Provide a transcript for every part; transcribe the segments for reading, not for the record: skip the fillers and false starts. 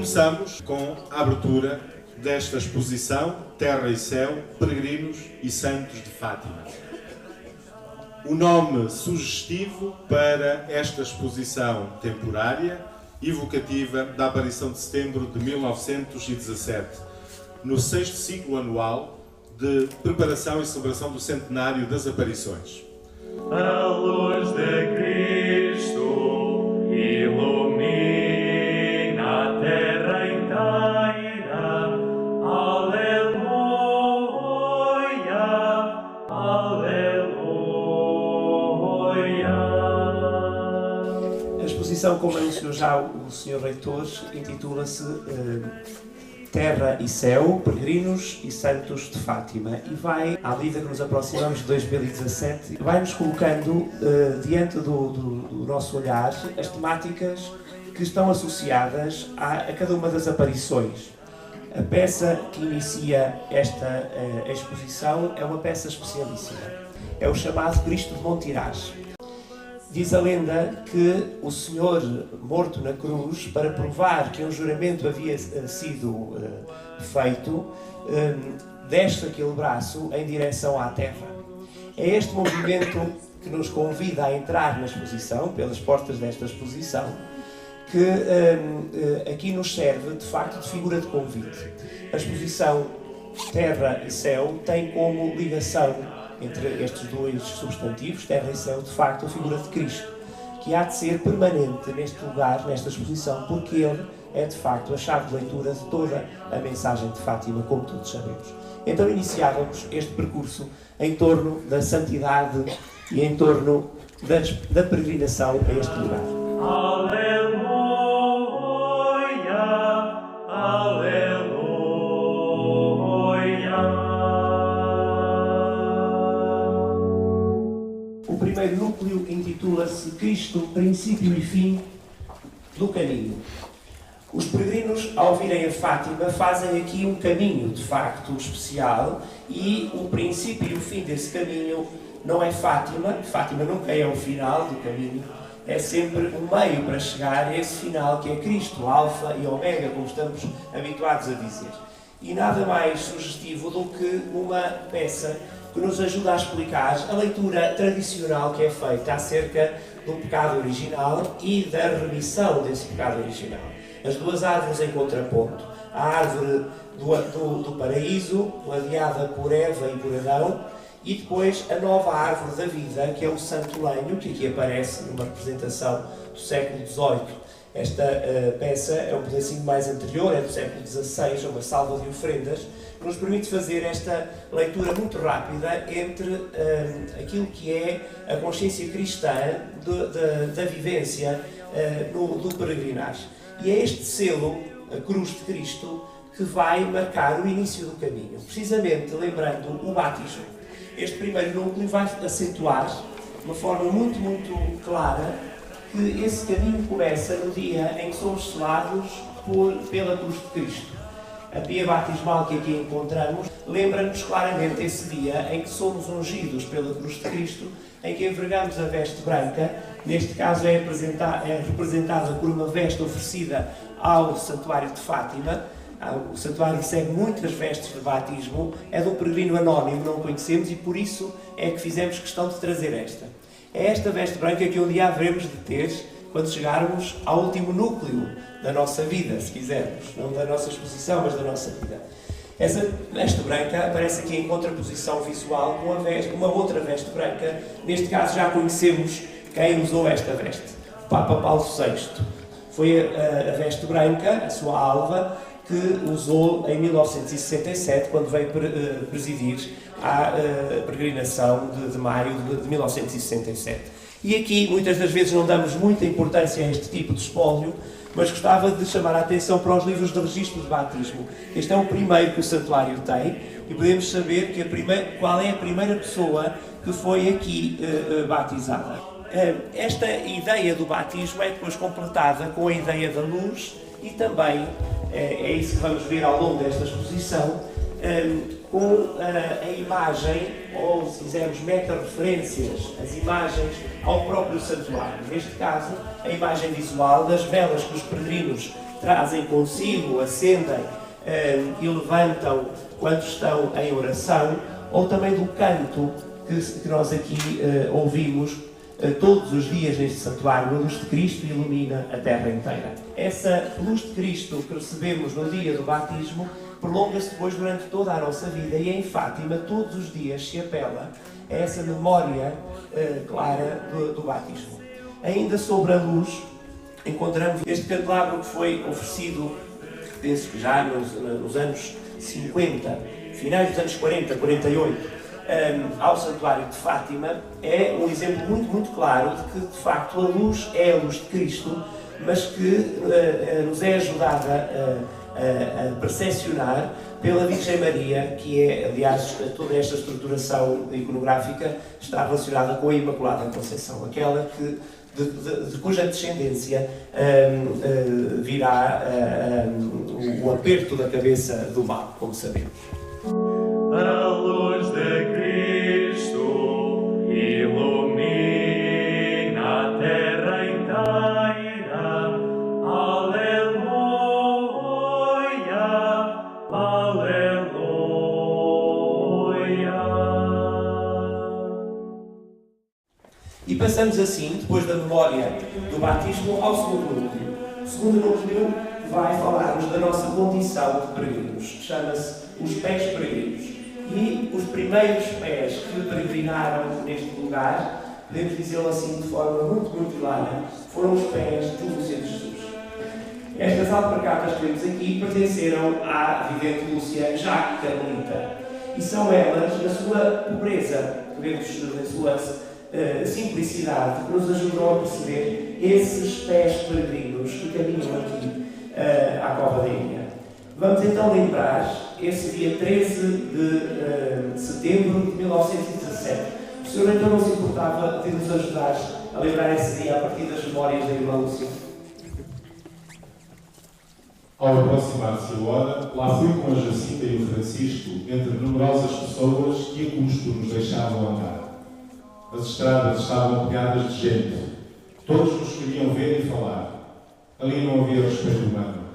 começamos com a abertura desta exposição Terra e Céu, Peregrinos e Santos de Fátima. O nome sugestivo para esta exposição temporária, evocativa da aparição de setembro de 1917, no 6º ciclo anual de preparação e celebração do centenário das aparições. A luz de Cristo ilumina a terra inteira. Aleluia, aleluia. A exposição, como anunciou já o Sr. Reitor, intitula-se Terra e Céu, Peregrinos e Santos de Fátima, e vai, à medida que nos aproximamos de 2017, vai-nos colocando diante do nosso olhar as temáticas que estão associadas a cada uma das aparições. A peça que inicia esta exposição é uma peça especialíssima. É o chamado Cristo de Montiraz. Diz a lenda que o Senhor, morto na cruz, para provar que um juramento havia sido feito, desce aquele braço em direção à terra. É este movimento que nos convida a entrar na exposição, pelas portas desta exposição, que aqui nos serve, de facto, de figura de convite. A exposição Terra e Céu tem como ligação entre estes dois substantivos, terra e céu, de facto, a figura de Cristo, que há de ser permanente neste lugar, nesta exposição, porque Ele é, de facto, a chave de leitura de toda a mensagem de Fátima, como todos sabemos. Então iniciávamos este percurso em torno da santidade e em torno da peregrinação a este lugar. Aleluia, aleluia. O primeiro núcleo intitula-se Cristo, princípio e fim do caminho. Os peregrinos, ao virem a Fátima, fazem aqui um caminho, de facto, especial, e o princípio e o fim desse caminho não é Fátima. Fátima nunca é o final do caminho, é sempre um meio para chegar a esse final que é Cristo, Alfa e Ômega, como estamos habituados a dizer. E nada mais sugestivo do que uma peça que nos ajuda a explicar a leitura tradicional que é feita acerca do pecado original e da remissão desse pecado original. As duas árvores em contraponto. A árvore do paraíso, ladeada por Eva e por Adão, e depois a nova árvore da vida, que é o santo lenho, que aqui aparece numa representação do século XVIII. Esta peça é um pedacinho mais anterior, é do século XVI, é uma salva de ofrendas, que nos permite fazer esta leitura muito rápida entre aquilo que é a consciência cristã da vivência do peregrinar. E é este selo, a cruz de Cristo, que vai marcar o início do caminho, precisamente lembrando o batismo. Este primeiro núcleo vai acentuar, de uma forma muito, muito clara, que esse caminho começa no dia em que somos selados pela cruz de Cristo. A pia batismal que aqui encontramos lembra-nos claramente esse dia em que somos ungidos pela cruz de Cristo, em que envergamos a veste branca. Neste caso é representada por uma veste oferecida ao Santuário de Fátima. O santuário segue muitas vestes de batismo, é de um peregrino anónimo, não o conhecemos, e por isso é que fizemos questão de trazer esta. É esta veste branca que um dia haveremos de ter quando chegarmos ao último núcleo da nossa vida, se quisermos. Não da nossa exposição, mas da nossa vida. Essa veste branca aparece aqui em contraposição visual com uma outra veste branca. Neste caso já conhecemos quem usou esta veste. O Papa Paulo VI. Foi a veste branca, a sua alva, que usou em 1967, quando veio presidir a peregrinação de maio de 1967. E aqui, muitas das vezes, não damos muita importância a este tipo de espólio, mas gostava de chamar a atenção para os livros de registro de batismo. Este é o primeiro que o santuário tem, e podemos saber qual é a primeira pessoa que foi aqui batizada. Esta ideia do batismo é depois completada com a ideia da luz e também, é isso que vamos ver ao longo desta exposição, com a imagem, ou se quisermos meta-referências, as imagens ao próprio santuário. Neste caso, a imagem visual das velas que os peregrinos trazem consigo, acendem e levantam quando estão em oração, ou também do canto que nós aqui ouvimos todos os dias neste santuário. A luz de Cristo ilumina a terra inteira. Essa luz de Cristo que recebemos no dia do batismo prolonga-se depois durante toda a nossa vida, e em Fátima todos os dias se apela a essa memória clara do batismo. Ainda sobre a luz, encontramos este candelabro que foi oferecido, penso que já nos anos 50, finais dos anos 40, 48, ao Santuário de Fátima. É um exemplo muito, muito claro de que, de facto, a luz é a luz de Cristo, mas que nos é ajudada a percepcionar pela Virgem Maria, que é, aliás, toda esta estruturação iconográfica está relacionada com a Imaculada Conceição, aquela que de cuja descendência virá o aperto da cabeça do mal, como sabemos. A luz de Cristo ilumina a terra inteira. Aleluia, aleluia. E passamos assim, depois da memória do batismo, ao segundo núcleo. O segundo núcleo vai falar-nos da nossa condição de peregrinos. Chama-se os pés peregrinos. E os primeiros pés que peregrinaram neste lugar, podemos dizê-lo assim de forma muito, muito clara, foram os pés de Lúcia de Jesus. Estas alpargatas que vemos aqui pertenceram à vidente Lúcia já carmelita. E são elas, na sua pobreza, vemos na sua simplicidade, que nos ajudam a perceber esses pés peregrinos que caminham aqui à Cova da Iria. Vamos então lembrar esse dia 13 de setembro de 1917. O senhor então não se importava de nos ajudar a lembrar esse dia a partir das memórias da irmã Lúcia? Ao aproximar-se a hora, lá fui com a Jacinta e o Francisco, entre numerosas pessoas que a custo nos deixavam andar. As estradas estavam pegadas de gente. Todos nos queriam ver e falar. Ali não havia respeito humano.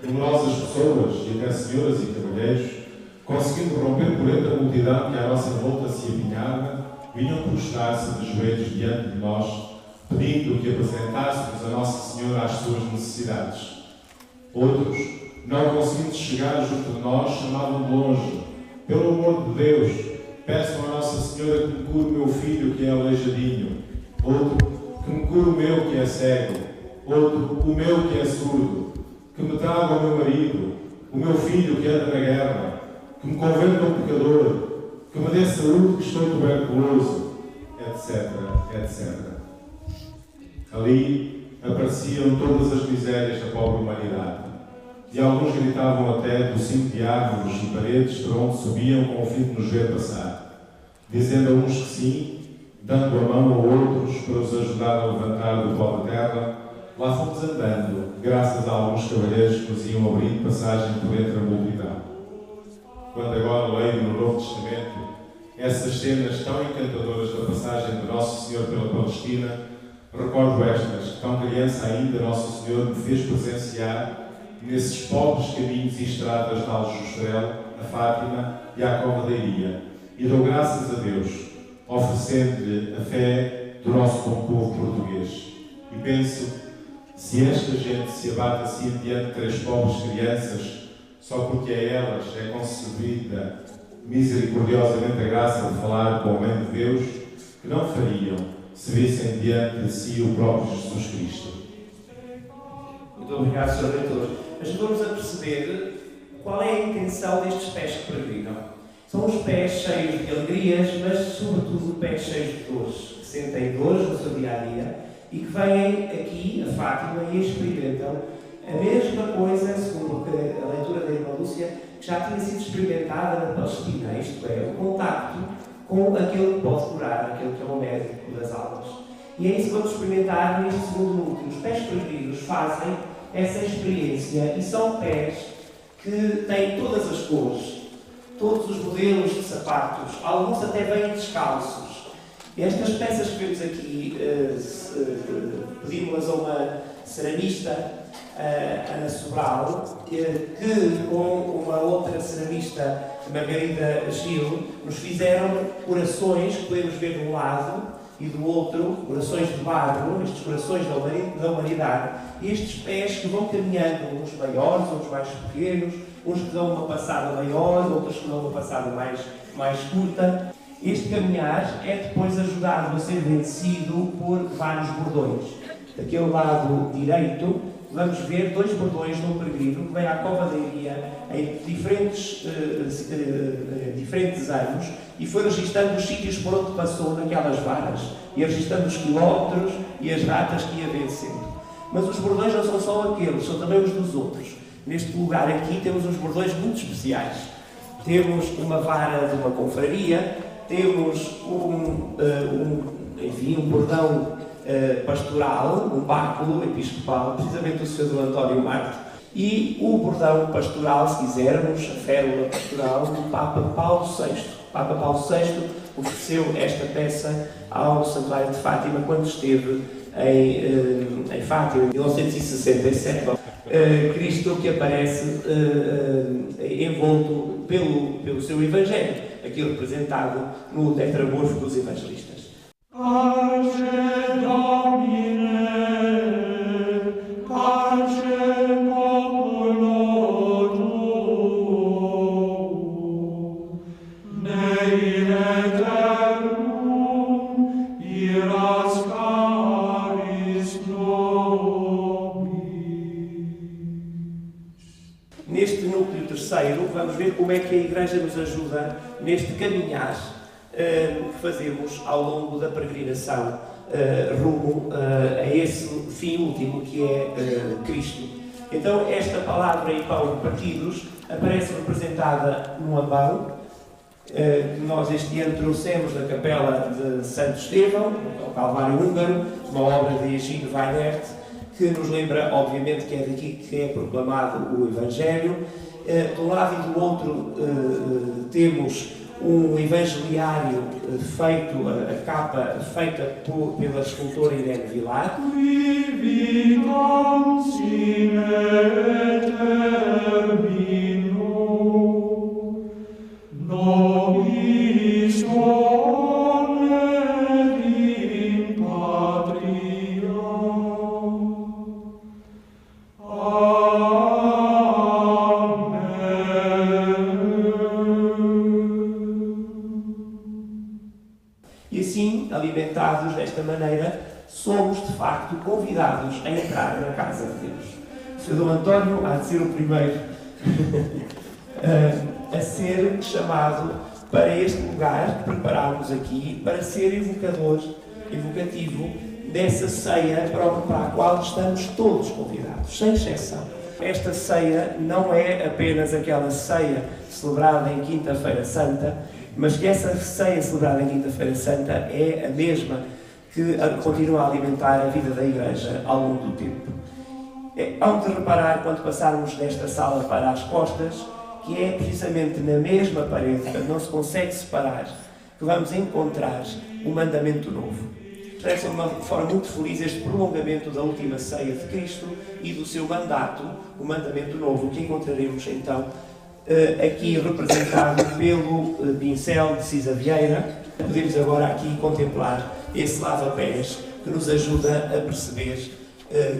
Numerosas pessoas, e até senhoras e cavalheiros, conseguindo romper por entre a multidão que à nossa volta se apinhava, vinham prostrar-se de joelhos diante de nós, pedindo que apresentássemos a Nossa Senhora às suas necessidades. Outros, não conseguindo chegar junto de nós, chamavam de longe: pelo amor de Deus, peçam a Nossa Senhora que me cure o meu filho que é aleijadinho. Outro, que me cure o meu que é cego. Outro, o meu que é surdo. Que me traga o meu marido, o meu filho que anda na guerra. Que me converta um pecador. Que me dê saúde que estou tuberculoso, etc, etc. Ali apareciam todas as misérias da pobre humanidade. E alguns gritavam até do cimo de árvores e paredes para onde subiam com o fim de nos ver passar, dizendo a uns que sim, dando a mão a outros para os ajudar a levantar do pó da terra. Lá fomos andando, graças a alguns cavalheiros que nos iam abrindo passagem por entre a multidão. Quando agora leio no Novo Testamento essas cenas tão encantadoras da passagem de Nosso Senhor pela Palestina, recordo estas que, tão criança ainda, Nosso Senhor me fez presenciar nesses pobres caminhos e estradas de Aljustrel, a Fátima e à Cova da Iria, e dou graças a Deus, oferecendo-lhe a fé do nosso bom povo português. E penso, se esta gente se abate assim diante de três pobres crianças, só porque a elas é concedida misericordiosamente a graça de falar com o Homem de Deus, que não fariam se vissem diante de si o próprio Jesus Cristo. Muito obrigado, Sr. Reitor. Ajudou-nos a perceber qual é a intenção destes pés que peregrinam. São os pés cheios de alegrias, mas sobretudo pés cheios de dores, que sentem dores no seu dia-a-dia e que vêm aqui a Fátima e experimentam a mesma coisa, segundo a leitura da irmã Lúcia, que já tinha sido experimentada na Palestina, isto é, o contacto com aquele que pode curar, aquele que é o médico das almas. E é isso que vamos experimentar neste segundo núcleo. Os pés peregrinos fazem essa experiência e são pés que têm todas as cores, todos os modelos de sapatos, alguns até vêm descalços. Estas peças que vemos aqui, pedimos-las a uma ceramista, Ana Sobral, que com uma outra ceramista, Margarida Gil, nos fizeram corações que podemos ver de um lado e do outro, corações de barro, estes corações da humanidade, e estes pés que vão caminhando, uns maiores, outros mais pequenos, uns que dão uma passada maior, outros que dão uma passada mais curta. Este caminhar é depois ajudado a ser vencido por vários bordões. Daquele lado direito, vamos ver 2 bordões de um peregrino que vem à Cova da Iria em diferentes anos e foi registando os sítios por onde passou naquelas varas e registando os quilómetros e as ratas que ia vencendo. Mas os bordões não são só aqueles, são também os dos outros. Neste lugar aqui temos uns bordões muito especiais. Temos uma vara de uma confraria, temos um bordão pastoral, um báculo episcopal, precisamente do Sr. António Marte, e o bordão pastoral, se quisermos, a férula pastoral do Papa Paulo VI. O Papa Paulo VI ofereceu esta peça ao Santuário de Fátima quando esteve em Fátima, em 1967. Cristo que aparece envolto pelo seu Evangelho, aqui representado no tetramorfo dos evangelistas. Neste núcleo terceiro, vamos ver como é que a Igreja nos ajuda neste caminhar que fazemos ao longo da peregrinação rumo a esse fim último que é Cristo. Então, esta palavra em pão partidos aparece representada num ambão que nós este ano trouxemos da capela de Santo Estevão, ao Calvário Húngaro, uma obra de Egino Weihnacht, que nos lembra, obviamente, que é daqui que é proclamado o Evangelho. De um lado e do outro temos um evangeliário feito, a capa feita pela escultora Irene Vilar. E assim, alimentados desta maneira, somos de facto convidados a entrar na casa de Deus. O Sr. Dom António há de ser o primeiro a ser chamado para este lugar que preparámos aqui, para ser evocativo dessa ceia para a qual estamos todos convidados, sem exceção. Esta ceia não é apenas aquela ceia celebrada em Quinta-feira Santa, mas que essa ceia celebrada em Quinta-feira Santa é a mesma que continua a alimentar a vida da Igreja ao longo do tempo. Hão de reparar, quando passarmos desta sala para as costas, que é precisamente na mesma parede, não se consegue separar, que vamos encontrar o mandamento novo. Parece de uma forma muito feliz este prolongamento da última ceia de Cristo e do seu mandato, o mandamento novo, que encontraremos então aqui representado pelo pincel de Cisa Vieira. Podemos agora aqui contemplar esse lava-pés que nos ajuda a perceber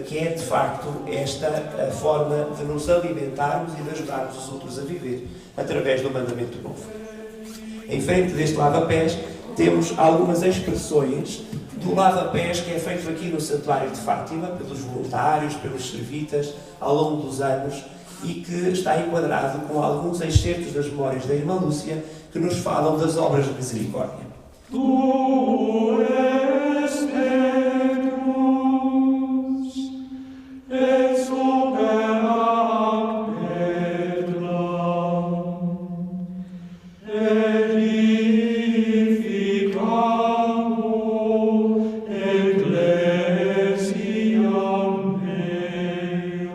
que é de facto esta a forma de nos alimentarmos e de ajudarmos os outros a viver através do mandamento novo. Em frente deste lava-pés temos algumas expressões do lava-pés que é feito aqui no Santuário de Fátima pelos voluntários, pelos servitas ao longo dos anos, e que está enquadrado com alguns excertos das memórias da Irmã Lúcia que nos falam das obras de misericórdia. Tu és Petrus, et supera Petra, edificamo ecclesiam mea.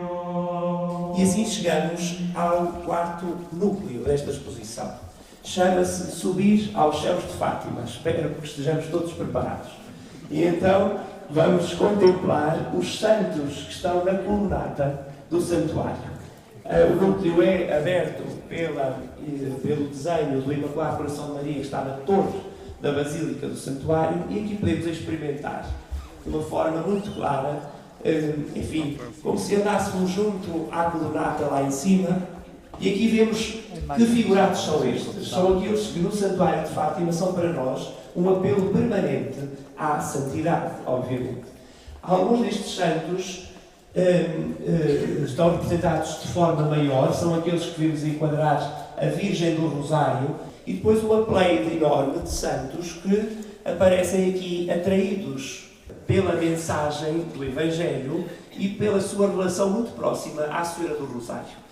E assim chegamos ao quarto núcleo desta exposição. chama-se Subir aos Céus de Fátima. Espero que estejamos todos preparados. E então vamos contemplar os santos que estão na colunata do santuário. O núcleo é aberto pelo desenho do Imaculado Coração de Maria, que está na torre da Basílica do Santuário, e aqui podemos experimentar de uma forma muito clara, enfim, como se andássemos junto à colunata lá em cima. E aqui vemos que figurados são estes. São aqueles que no Santuário de Fátima são para nós um apelo permanente à santidade, obviamente. Alguns destes santos estão representados de forma maior, são aqueles que vimos enquadrar a Virgem do Rosário, e depois uma pleide enorme de santos que aparecem aqui atraídos pela mensagem do Evangelho e pela sua relação muito próxima à Senhora do Rosário.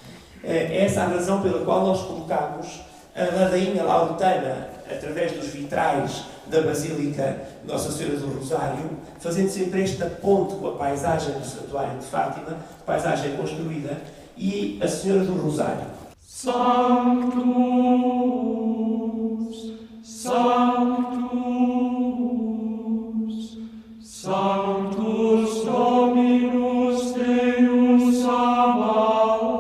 É essa a razão pela qual nós colocamos a ladainha laurentana através dos vitrais da Basílica Nossa Senhora do Rosário, fazendo sempre esta ponte com a paisagem do Santuário de Fátima, paisagem construída, e a Senhora do Rosário. Sanctus, Sanctus, Sanctus Dominus Deus Sabaoth.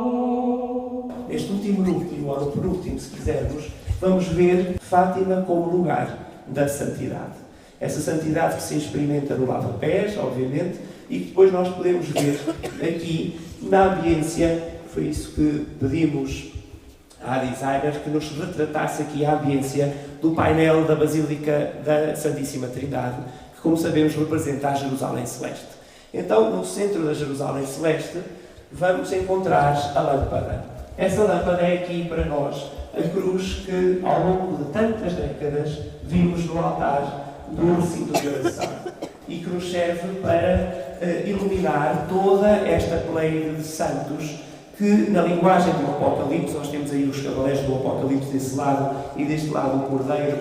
Neste último núcleo, ou no penúltimo, se quisermos, vamos ver Fátima como lugar da santidade. Essa santidade que se experimenta no lava-pés, obviamente, e que depois nós podemos ver aqui na ambiência. Foi isso que pedimos à designer, que nos retratasse aqui a ambiência do painel da Basílica da Santíssima Trindade, que, como sabemos, representa a Jerusalém Celeste. Então, no centro da Jerusalém Celeste, vamos encontrar a lâmpada. Essa lâmpada é aqui para nós a cruz que, ao longo de tantas décadas, vimos no altar do recinto de oração e que nos serve para iluminar toda esta pleia de santos que, na linguagem do Apocalipse, nós temos aí os cavaleiros do Apocalipse desse lado e deste lado o Cordeiro,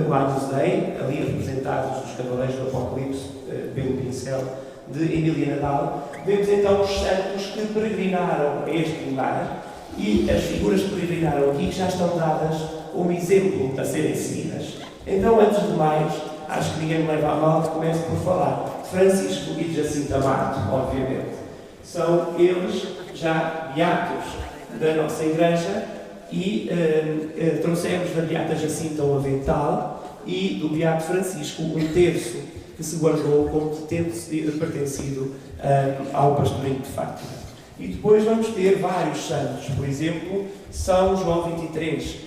o Agnus Dei, ali representados os cavaleiros do Apocalipse pelo pincel de Emília Nadal. Vemos então os santos que peregrinaram a este lugar, e as figuras que peregrinaram aqui já estão dadas como exemplo a serem seguidas. Então, antes de mais, acho que ninguém me leva a mal que comece por falar de Francisco e de Jacinta Marto, obviamente. São eles já beatos da nossa Igreja, e trouxemos da beata Jacinta um avental e do beato Francisco um terço que se guardou como tendo pertencido ao pastorinho de Fátima. E depois vamos ter vários santos, por exemplo, São João 23,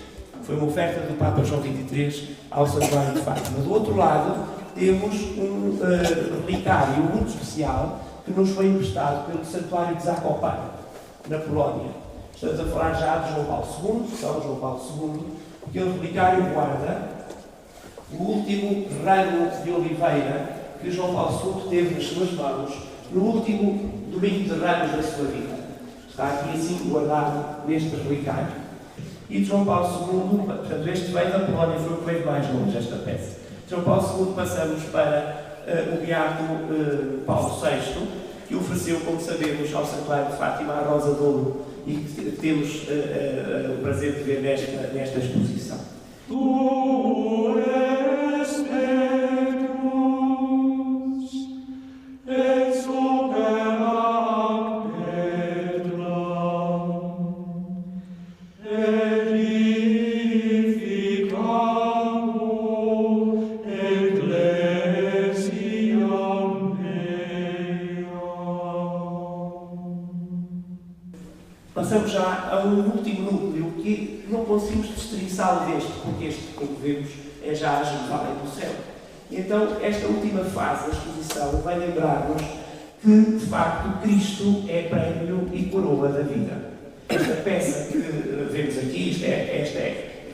foi uma oferta do Papa João 23 ao Santuário de Fátima. Do outro lado, temos um relicário muito especial que nos foi emprestado pelo Santuário de Zakopane, na Polónia. Estamos a falar já de João Paulo II, São João Paulo II, aquele relicário guarda o último ramo de oliveira que João Paulo II teve nas suas mãos no último domingo de ramos da sua vida. Está aqui assim guardado neste relicário. E de João Paulo II, portanto, este veio da Polónia, foi o que veio mais longe, esta peça. De João Paulo II passamos para o beato Paulo VI, que ofereceu, como sabemos, ao Santuário de Fátima a Rosa de Ouro, e que temos o prazer de ver nesta exposição. Tu és Petrus, et supera Petram, edificamur ecclesiam meam. Passamos já a um último núcleo que não conseguimos destriçá-lo deste, porque este, como vemos, é já a Jerusalém do céu. E então, esta última fase da exposição vai lembrar-nos que, de facto, Cristo é prémio e coroa da vida. Esta peça que vemos aqui, esta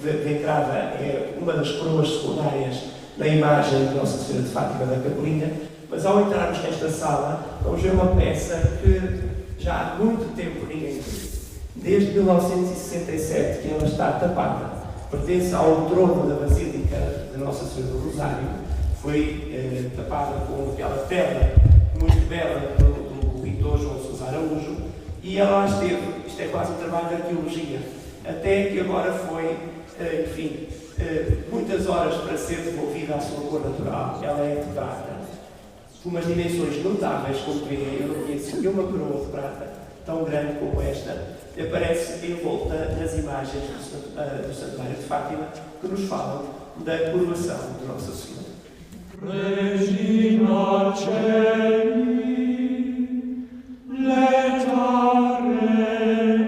de entrada, é uma das coroas secundárias na imagem de Nossa Senhora de Fátima da Capelinha, mas ao entrarmos nesta sala, vamos ver uma peça que já há muito tempo ninguém viu. Desde 1967 que ela está tapada. Pertence ao trono da Basílica de Nossa Senhora do Rosário. Foi tapada com aquela tela muito bela do pintor João Sousa Araújo, e ela lá esteve. Isto é quase um trabalho de arqueologia, até que agora foi enfim, muitas horas para ser devolvida à sua cor natural. Ela é de prata, com umas dimensões notáveis, como veem. Eu não conheço nenhuma coroa de prata tão grande como esta. Aparece envolta nas imagens do Santuário de Fátima, que nos falam da coroação de Nossa Senhora. Regina Celi, letare,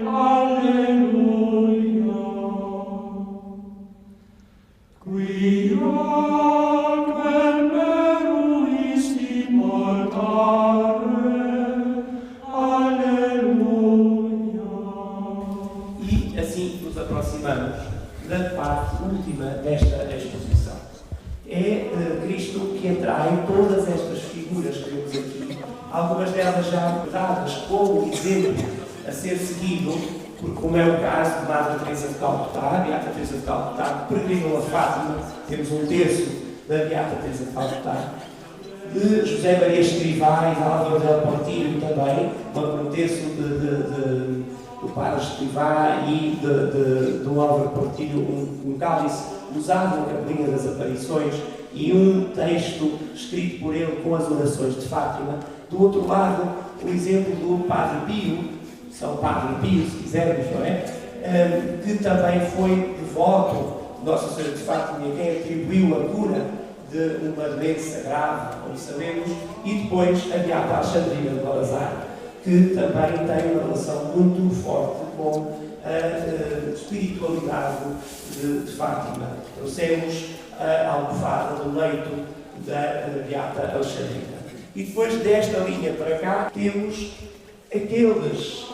alleluia. Quia quem meruisti mortare, alleluia. E assim nos aproximamos da parte última desta exposição. É Cristo que entra em todas estas figuras que vemos aqui, algumas delas já dadas como exemplo a ser seguido, porque como é o caso de Madre Teresa de Calcutá, Beata Teresa de Calcutá, que peregrinou a Fátima, temos um terço da Beata Teresa de Calcutá, de José Maria Escrivá e de Álvaro del Portillo também, um terço do Padre Escrivá e do Álvaro Portillo, um cálice usado na Capelinha das Aparições e um texto escrito por ele com as orações de Fátima. Do outro lado, o exemplo do Padre Pio, São Padre Pio, se quisermos, não é? Que também foi devoto de Nossa Senhora de Fátima e a quem atribuiu a cura de uma doença grave, como sabemos, e depois a Beata Alexandrina de Balazar, que também tem uma relação muito forte com a espiritualidade de Fátima. Trouxemos a almofada do leito da Beata Alexandrina. E depois desta linha para cá, temos aqueles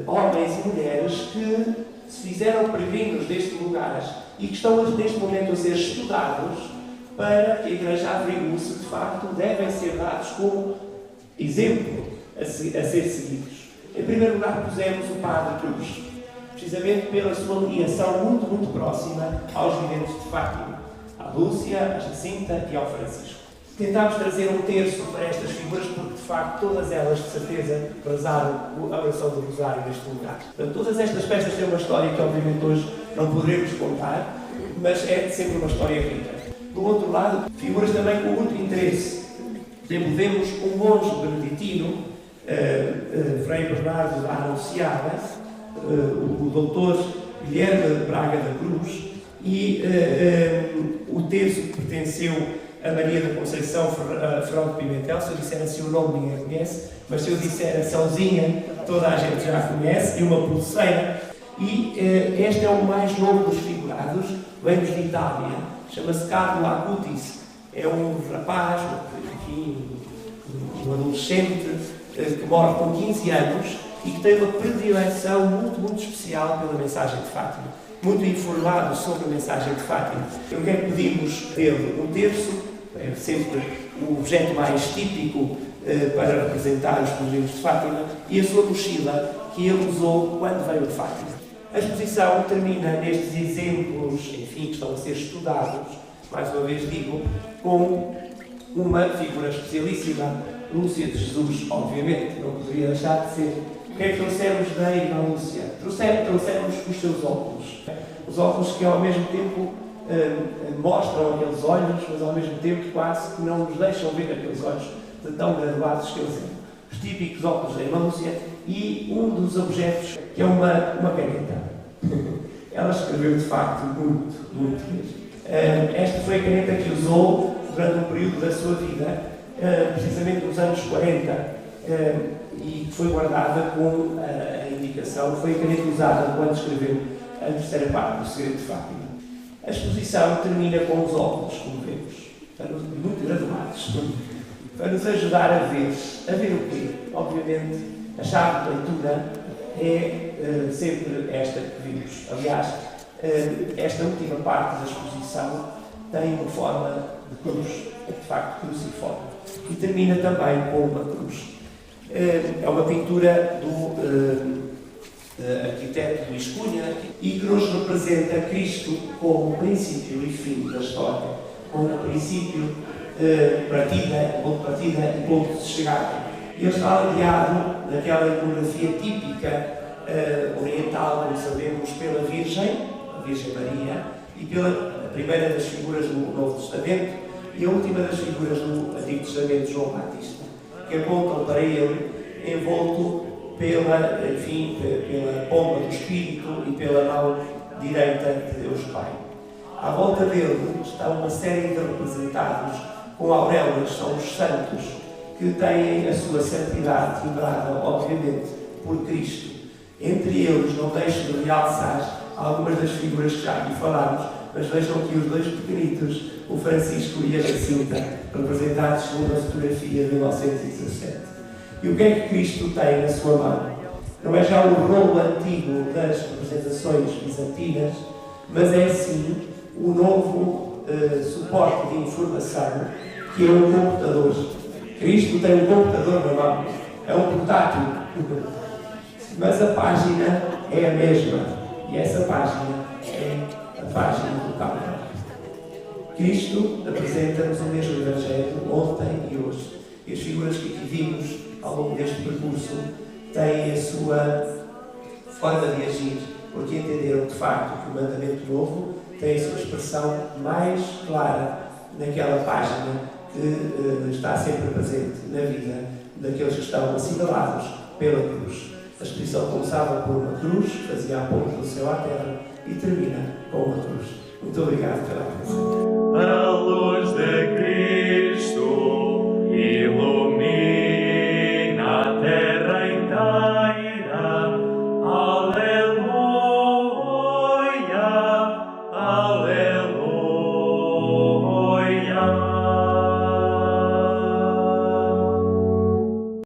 homens e mulheres que se fizeram peregrinos destes lugares e que estão neste momento a ser estudados para que a Igreja averigue se de facto devem ser dados como exemplo a ser seguidos. Em primeiro lugar, pusemos o Padre Cruz, precisamente pela sua ligação muito, muito próxima aos viventes de Fátima, à Lúcia, à Jacinta e ao Francisco. Tentámos trazer um terço para estas figuras porque, de facto, todas elas, de certeza, rezaram a oração do Rosário neste lugar. Portanto, todas estas peças têm uma história que, obviamente, hoje não poderemos contar, mas é sempre uma história rica. Do outro lado, figuras também com muito interesse. Por exemplo, vemos um monge beneditino, Frei Bernardo da Anunciada, o doutor Guilherme Braga da Cruz, e o terço que pertenceu a Maria da Conceição Ferrão de Pimentel. Se eu disser assim o nome ninguém conhece, mas se eu disser a Sãozinha toda a gente já conhece, e uma pulseira. E este é o mais novo dos figurados, vem-nos de Itália, chama-se Carlo Acutis, é um rapaz, enfim, um adolescente que morre com 15 anos e que tem uma predileção muito, muito especial pela mensagem de Fátima, muito informado sobre a mensagem de Fátima. O que é que pedimos dele? Um terço, é sempre o objeto mais típico para representar os peregrinos de Fátima, e a sua mochila que ele usou quando veio de Fátima. A exposição termina nestes exemplos, enfim, que estão a ser estudados, mais uma vez digo, com uma figura especialíssima, Lúcia de Jesus, obviamente, não poderia deixar de ser. O que é que trouxemos da irmã Lúcia? Trouxemos os seus óculos. Os óculos que ao mesmo tempo mostram aqueles olhos, mas ao mesmo tempo quase que não nos deixam ver aqueles olhos de tão graduados que eles são. Os típicos óculos da irmã Lúcia e um dos objetos que é uma caneta. Ela escreveu de facto muito, muito mesmo. Esta foi a caneta que usou durante um período da sua vida, precisamente nos anos 40, e foi guardada com a indicação, foi a caneta usada quando escreveu a terceira parte do Segredo de Fátima. A exposição termina com os óculos, como vemos, muito graduados, para nos ajudar a ver o quê? Obviamente, a chave de leitura é sempre esta que vimos. Aliás, esta última parte da exposição tem uma forma de cruz, de facto cruciforme, e termina também com uma cruz. É uma pintura do arquiteto Luís Cunha e que nos representa Cristo como princípio e fim da história, como princípio, ponto de partida e ponto de chegada. Ele está aliado naquela iconografia típica oriental, como sabemos, pela Virgem, a Virgem Maria, e pela primeira das figuras do Novo Testamento e a última das figuras do Antigo Testamento, João Batista, que apontam para ele envolto pela pomba do Espírito e pela mão direita de Deus Pai. À volta dele está uma série de representados com auréolas, são os santos, que têm a sua santidade timbrada, obviamente, por Cristo. Entre eles, não deixo de realçar algumas das figuras que já aqui falámos, mas vejam aqui os dois pequenitos, o Francisco e a Jacinta, representados numa fotografia de 1917. E o que é que Cristo tem na sua mão? Não é já o rolo antigo das representações bizantinas, mas é sim o novo suporte de informação, que é um computador. Cristo tem um computador na mão, é um portátil, mas a página é a mesma, e essa página é a página do Calvário. Cristo apresenta-nos o mesmo Evangelho ontem e hoje, e as figuras que aqui vimos ao longo deste percurso têm a sua forma de agir, porque entenderam de facto que o mandamento novo tem a sua expressão mais clara naquela página que está sempre presente na vida daqueles que estão assinalados pela cruz. A expedição começava por uma cruz, fazia a ponte do céu à terra e termina com uma cruz. Muito obrigado pela atenção.